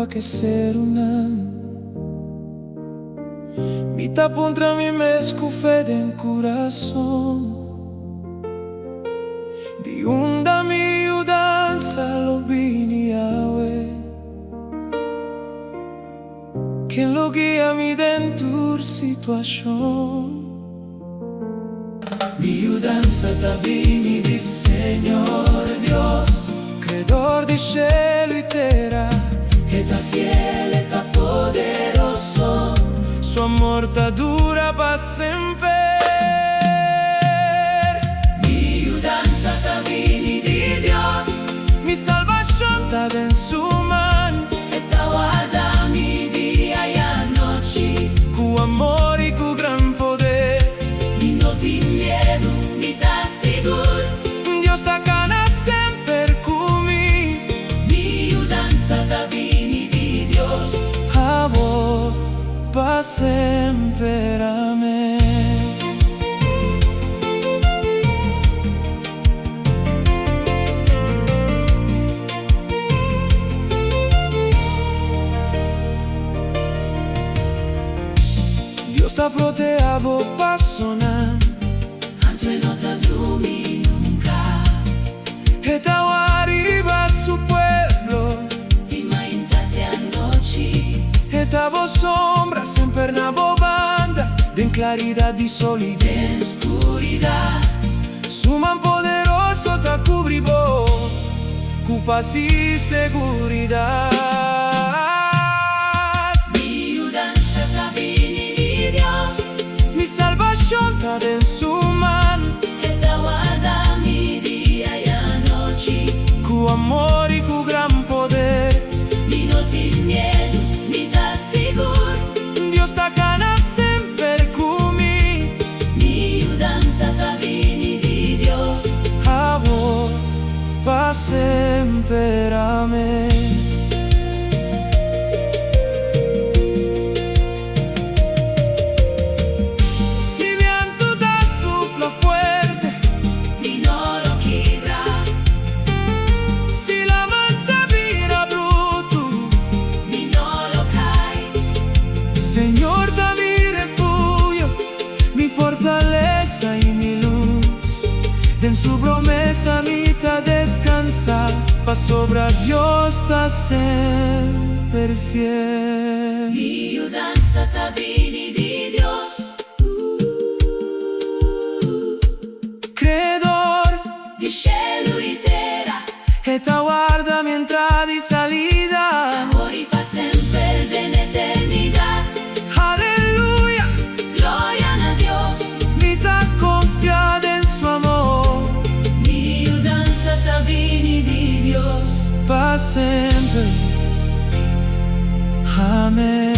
che ser una mi tapon tra mi mescu fede en corazón di unda mi danza lo bini awe que lo guía mi dentur situación. Mi danza ta vini di Señor Dios, creador di cielo y tierra, eta fiel, eta poderoso, su amor ta dura pa sempre. Mi danza ta vini di Dios, Mi salvación ta en su mano, eta guarda mi día y a noche, cu amor y cu gran poder. ni no ti miedo, ni ta seguro. Dios ta cana sempre cu mi, Mi danza ta vini di Dios, amor pa sempre a me. Dios ta proteabo pa sonar, altro no ta dumi nunca, eta arriba su pueblo, ti maintate a noche, eta vos sombra sempre na banda, en claridad y solidez. en oscuridad. Su man poderoso ta cubribo, cu paz y seguridad. Mi danza ta vini di Dios, Mi salvación ta en su mano, eta guarda mi día y a noche, cu amor y cu gran poder. ni no ti miedo, ni ta seguro. Dios ta cana sempre cu mi, Mi danza ta vini di Dios, amor pa sempre a me. Si viento ta sopla fuerte, ni no lo quiebra. si la manta vira bruto, Ni no lo cae, Señor da mi refugio, mi fortaleza y mi luz. En su promesa mi ta descansa, pa sobra Dios ta sempre fiel. mi danza ta vini di Dios, Creador, di cielo y tierra, eta guarda mi entrada y salida. amor y paz siempre en eternidad. Aleluya, Gloria a Dios, mi ta confiada en su amor, mi danza ta vini di Dios. pa sempre. Amén.